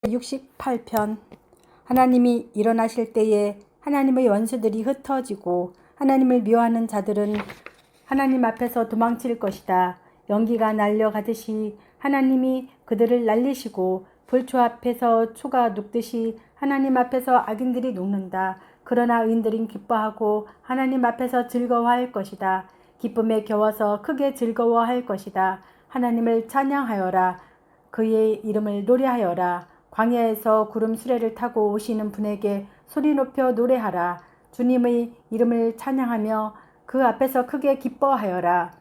68편. 하나님이 일어나실 때에 하나님의 원수들이 흩어지고 하나님을 미워하는 자들은 하나님 앞에서 도망칠 것이다. 연기가 날려가듯이 하나님이 그들을 날리시고 불초 앞에서 초가 녹듯이 하나님 앞에서 악인들이 녹는다. 그러나 의인들은 기뻐하고 하나님 앞에서 즐거워할 것이다. 기쁨에 겨워서 크게 즐거워할 것이다. 하나님을 찬양하여라. 그의 이름을 노래하여라. 광야에서 구름 수레를 타고 오시는 분에게 소리 높여 노래하라. 주님의 이름을 찬양하며 그 앞에서 크게 기뻐하여라.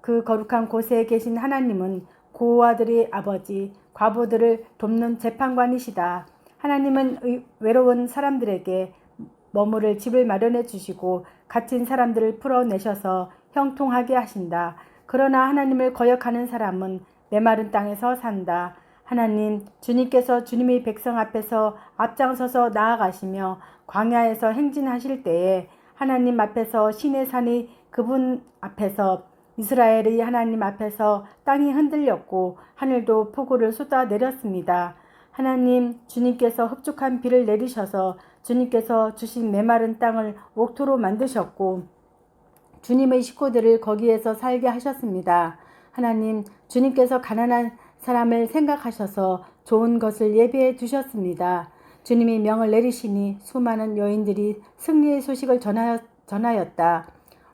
그 거룩한 곳에 계신 하나님은 고아들의 아버지, 과부들을 돕는 재판관이시다. 하나님은 외로운 사람들에게 머무를 집을 마련해 주시고 갇힌 사람들을 풀어내셔서 형통하게 하신다. 그러나 하나님을 거역하는 사람은 메마른 땅에서 산다. 하나님, 주님께서 주님의 백성 앞에서 앞장서서 나아가시며 광야에서 행진하실 때에 하나님 앞에서 신의 산이 그분 앞에서 이스라엘의 하나님 앞에서 땅이 흔들렸고 하늘도 폭우를 쏟아내렸습니다. 하나님, 주님께서 흡족한 비를 내리셔서 주님께서 주신 메마른 땅을 옥토로 만드셨고 주님의 식구들을 거기에서 살게 하셨습니다. 하나님, 주님께서 가난한 사람을 생각하셔서 좋은 것을 예비해 두셨습니다. 주님이 명을 내리시니 수많은 여인들이 승리의 소식을 전하였다.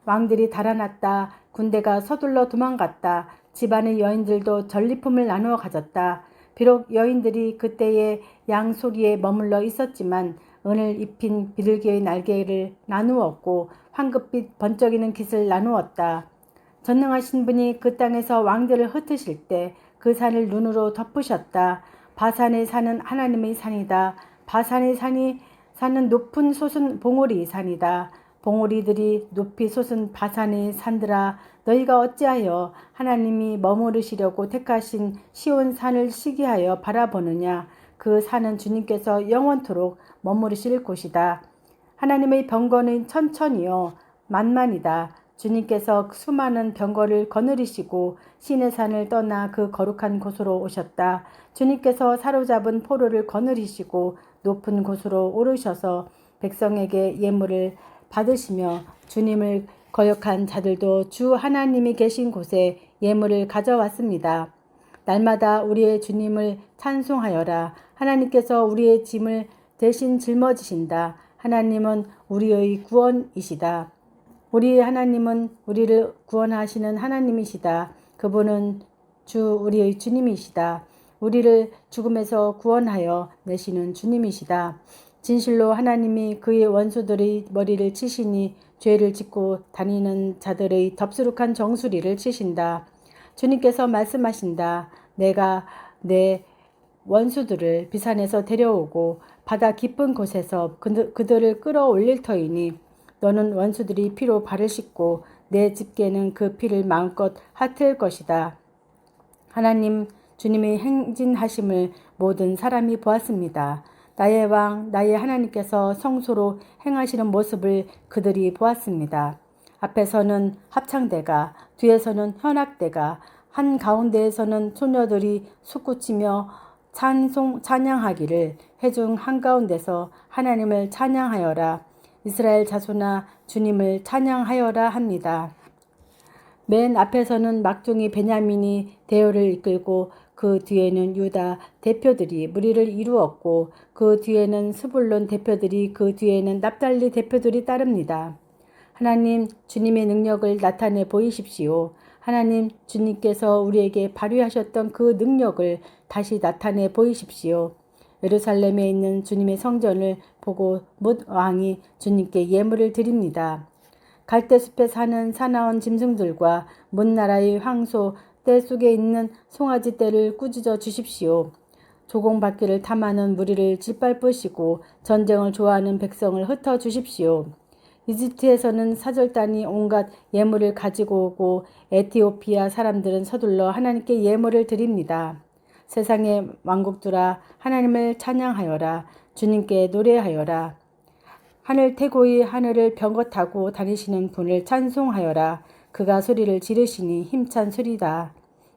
왕들이 달아났다. 군대가 서둘러 도망갔다. 집안의 여인들도 전리품을 나누어 가졌다. 비록 여인들이 그때의 양소리에 머물러 있었지만 은을 입힌 비둘기의 날개를 나누었고 황급빛 번쩍이는 깃을 나누었다. 전능하신 분이 그 땅에서 왕들을 흩으실 때 그 산을 눈으로 덮으셨다. 바산에 사는 하나님의 산이다. 바산의 산은 높은 솟은 봉우리 산이다. 봉우리들이 높이 솟은 바산의 산들아, 너희가 어찌하여 하나님이 머무르시려고 택하신 시온 산을 시기하여 바라보느냐. 그 산은 주님께서 영원토록 머무르실 곳이다. 하나님의 병거는 천천히요 만만이다. 주님께서 수많은 병거를 거느리시고 신의 산을 떠나 그 거룩한 곳으로 오셨다. 주님께서 사로잡은 포로를 거느리시고 높은 곳으로 오르셔서 백성에게 예물을 받으시며 주님을 거역한 자들도 주 하나님이 계신 곳에 예물을 가져왔습니다. 날마다 우리의 주님을 찬송하여라. 하나님께서 우리의 짐을 대신 짊어지신다. 하나님은 우리의 구원이시다. 우리 하나님은 우리를 구원하시는 하나님이시다. 그분은 주 우리의 주님이시다. 우리를 죽음에서 구원하여 내시는 주님이시다. 진실로 하나님이 그의 원수들의 머리를 치시니 죄를 짓고 다니는 자들의 덥수룩한 정수리를 치신다. 주님께서 말씀하신다. 내가 내 원수들을 비산에서 데려오고 바다 깊은 곳에서 그들을 끌어올릴 터이니 너는 원수들이 피로 발을 씻고 내 집게는 그 피를 마음껏 핥을 것이다. 하나님 주님의 행진하심을 모든 사람이 보았습니다. 나의 왕 나의 하나님께서 성소로 행하시는 모습을 그들이 보았습니다. 앞에서는 합창대가, 뒤에서는 현악대가, 한가운데에서는 소녀들이 솟구치며 찬양하기를 회중 한가운데서 하나님을 찬양하여라. 이스라엘 자손아 주님을 찬양하여라 합니다. 맨 앞에서는 막둥이 베냐민이 대열을 이끌고 그 뒤에는 유다 대표들이 무리를 이루었고 그 뒤에는 스불론 대표들이 그 뒤에는 납달리 대표들이 따릅니다. 하나님 주님의 능력을 나타내 보이십시오. 하나님 주님께서 우리에게 발휘하셨던 그 능력을 다시 나타내 보이십시오. 예루살렘에 있는 주님의 성전을 보고 뭇 왕이 주님께 예물을 드립니다. 갈대숲에 사는 사나운 짐승들과 뭇 나라의 황소 떼 속에 있는 송아지 떼를 꾸짖어 주십시오. 조공받기를 탐하는 무리를 짓밟으시고 전쟁을 좋아하는 백성을 흩어 주십시오. 이집트에서는 사절단이 온갖 예물을 가지고 오고 에티오피아 사람들은 서둘러 하나님께 예물을 드립니다. 세상의 왕국들아 하나님을 찬양하여라. 주님께 노래하여라. 하늘 태고의 하늘을 병거 타고 다니시는 분을 찬송하여라. 그가 소리를 지르시니 힘찬 소리다.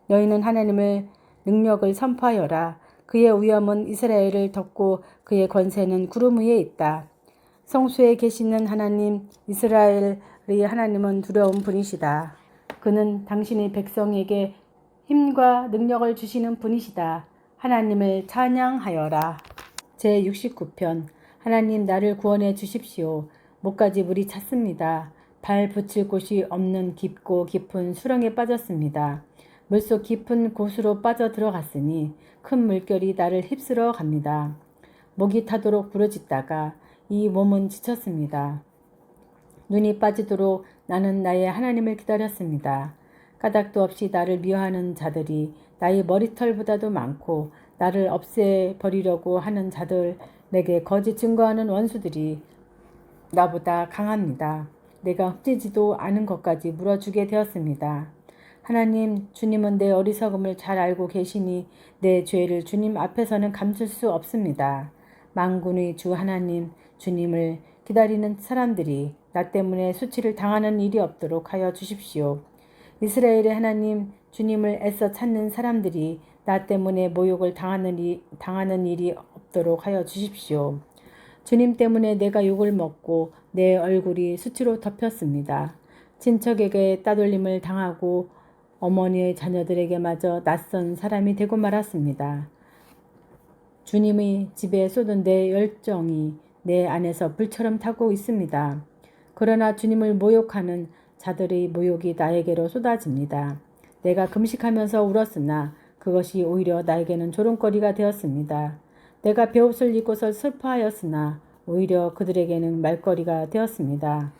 너희는 하나님을 능력을 선포하여라. 그의 위엄은 이스라엘을 덮고 그의 권세는 구름 위에 있다. 성소에 계시는 하나님, 이스라엘의 하나님은 두려운 분이시다. 그는 당신의 백성에게 힘과 능력을 주시는 분이시다. 하나님을 찬양하여라. 제69편. 하나님, 나를 구원해 주십시오. 목까지 물이 찼습니다. 발 붙일 곳이 없는 깊고 깊은 수렁에 빠졌습니다. 물속 깊은 곳으로 빠져 들어갔으니 큰 물결이 나를 휩쓸어 갑니다. 목이 타도록 부르짖다가 이 몸은 지쳤습니다. 눈이 빠지도록 나는 나의 하나님을 기다렸습니다. 까닭도 없이 나를 미워하는 자들이 나의 머리털보다도 많고 나를 없애버리려고 하는 자들, 내게 거짓 증거하는 원수들이 나보다 강합니다. 내가 흠지지도 않은 것까지 물어주게 되었습니다. 하나님, 주님은 내 어리석음을 잘 알고 계시니 내 죄를 주님 앞에서는 감출 수 없습니다. 만군의 주 하나님, 주님을 기다리는 사람들이 나 때문에 수치를 당하는 일이 없도록 하여 주십시오. 이스라엘의 하나님, 주님을 애써 찾는 사람들이 나 때문에 모욕을 당하는 일이 없도록 하여 주십시오. 주님 때문에 내가 욕을 먹고 내 얼굴이 수치로 덮였습니다. 친척에게 따돌림을 당하고 어머니의 자녀들에게마저 낯선 사람이 되고 말았습니다. 주님의 집에 쏟은 내 열정이 내 안에서 불처럼 타고 있습니다. 그러나 주님을 모욕하는 자들의 모욕이 나에게로 쏟아집니다. 내가 금식하면서 울었으나 그것이 오히려 나에게는 조롱거리가 되었습니다. 내가 베옷을 입고서 슬퍼하였으나 오히려 그들에게는 말거리가 되었습니다.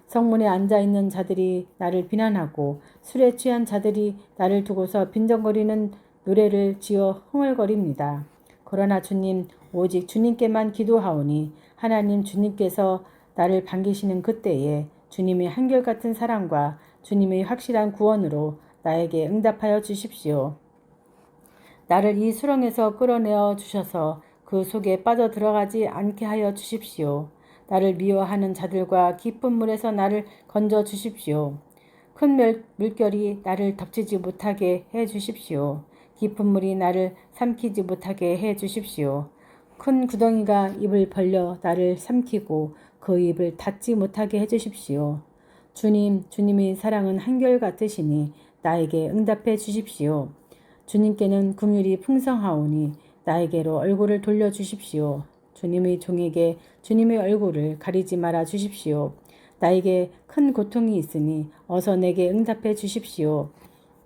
성문에 앉아있는 자들이 나를 비난하고 술에 취한 자들이 나를 두고서 빈정거리는 노래를 지어 흥얼거립니다. 그러나 주님, 오직 주님께만 기도하오니 하나님 주님께서 나를 반기시는 그때에 주님의 한결같은 사랑과 주님의 확실한 구원으로 나에게 응답하여 주십시오. 나를 이 수렁에서 끌어내어 주셔서 그 속에 빠져 들어가지 않게 하여 주십시오. 나를 미워하는 자들과 깊은 물에서 나를 건져 주십시오. 큰 물결이 나를 덮치지 못하게 해 주십시오. 깊은 물이 나를 삼키지 못하게 해 주십시오. 큰 구덩이가 입을 벌려 나를 삼키고 그 입을 닫지 못하게 해 주십시오. 주님, 주님의 사랑은 한결같으시니 나에게 응답해 주십시오. 주님께는 긍휼이 풍성하오니 나에게로 얼굴을 돌려 주십시오. 주님의 종에게 주님의 얼굴을 가리지 말아 주십시오. 나에게 큰 고통이 있으니 어서 내게 응답해 주십시오.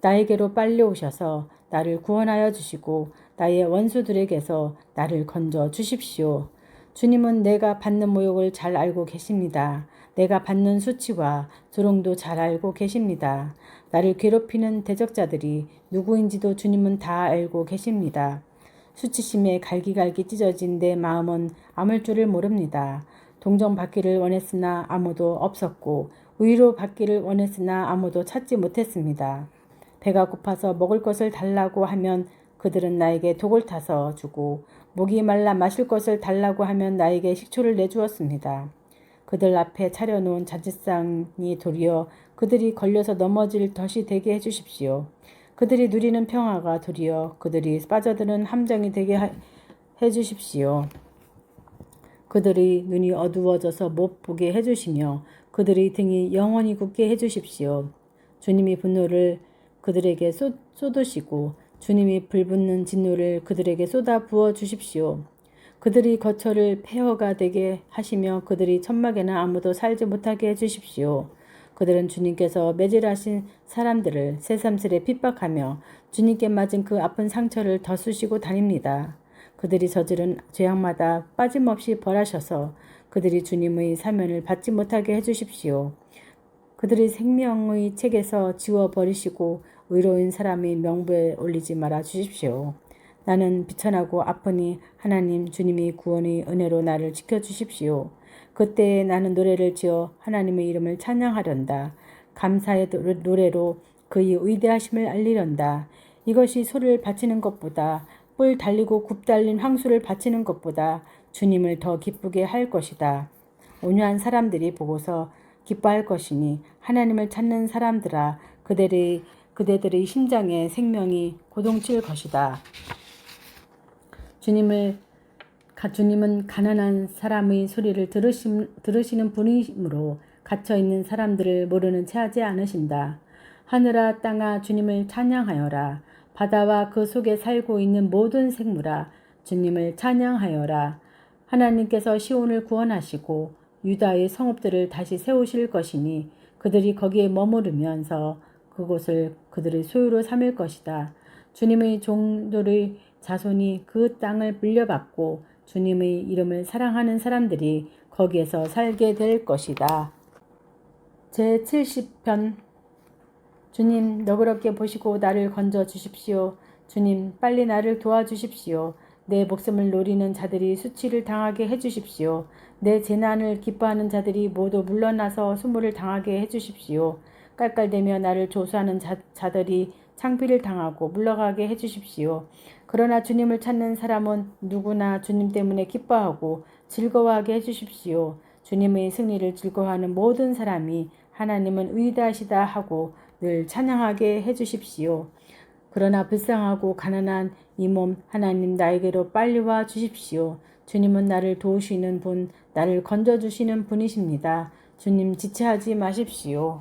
나에게로 빨리 오셔서 나를 구원하여 주시고 나의 원수들에게서 나를 건져 주십시오. 주님은 내가 받는 모욕을 잘 알고 계십니다. 내가 받는 수치와 조롱도 잘 알고 계십니다. 나를 괴롭히는 대적자들이 누구인지도 주님은 다 알고 계십니다. 수치심에 갈기갈기 찢어진 내 마음은 아물 줄을 모릅니다. 동정받기를 원했으나 아무도 없었고 위로받기를 원했으나 아무도 찾지 못했습니다. 배가 고파서 먹을 것을 달라고 하면 그들은 나에게 독을 타서 주고 목이 말라 마실 것을 달라고 하면 나에게 식초를 내주었습니다. 그들 앞에 차려놓은 잔치상이 도리어 그들이 걸려서 넘어질 덫이 되게 해주십시오. 그들이 누리는 평화가 도리어 그들이 빠져드는 함정이 되게 해주십시오. 그들의 눈이 어두워져서 못 보게 해주시며 그들의 등이 영원히 굳게 해주십시오. 주님이 분노를 그들에게 쏟으시고 주님이 불붙는 진노를 그들에게 쏟아 부어 주십시오. 그들이 거처를 폐허가 되게 하시며 그들이 천막에는 아무도 살지 못하게 해주십시오. 그들은 주님께서 매질하신 사람들을 새삼스레 핍박하며 주님께 맞은 그 아픈 상처를 덧쑤시고 다닙니다. 그들이 저지른 죄악마다 빠짐없이 벌하셔서 그들이 주님의 사면을 받지 못하게 해주십시오. 그들이 생명의 책에서 지워버리시고 의로운 사람의 명부에 올리지 말아 주십시오. 나는 비천하고 아프니 하나님 주님이 구원의 은혜로 나를 지켜주십시오. 그때에 나는 노래를 지어 하나님의 이름을 찬양하련다. 감사의 노래로 그의 위대하심을 알리련다. 이것이 소를 바치는 것보다 뿔 달리고 굽 달린 황소를 바치는 것보다 주님을 더 기쁘게 할 것이다. 온유한 사람들이 보고서 기뻐할 것이니 하나님을 찾는 사람들아 그대들의 심장에 생명이 고동칠 것이다. 주님은 가난한 사람의 소리를 들으시는 분이므로 갇혀있는 사람들을 모르는 채 하지 않으신다. 하늘아 땅아 주님을 찬양하여라. 바다와 그 속에 살고 있는 모든 생물아 주님을 찬양하여라. 하나님께서 시온을 구원하시고 유다의 성읍들을 다시 세우실 것이니 그들이 거기에 머무르면서 그곳을 그들의 소유로 삼을 것이다. 주님의 종들의 자손이 그 땅을 물려받고 주님의 이름을 사랑하는 사람들이 거기에서 살게 될 것이다. 제70편 주님 너그럽게 보시고 나를 건져 주십시오. 주님 빨리 나를 도와주십시오. 내 목숨을 노리는 자들이 수치를 당하게 해주십시오. 내 재난을 기뻐하는 자들이 모두 물러나서 수모를 당하게 해주십시오. 깔깔대며 나를 조수하는 자들이 창피를 당하고 물러가게 해주십시오. 그러나 주님을 찾는 사람은 누구나 주님 때문에 기뻐하고 즐거워하게 해주십시오. 주님의 승리를 즐거워하는 모든 사람이 하나님은 위대하시다 하고 늘 찬양하게 해주십시오. 그러나 불쌍하고 가난한 이 몸 하나님 나에게로 빨리 와 주십시오. 주님은 나를 도우시는 분, 나를 건져주시는 분이십니다. 주님 지체하지 마십시오.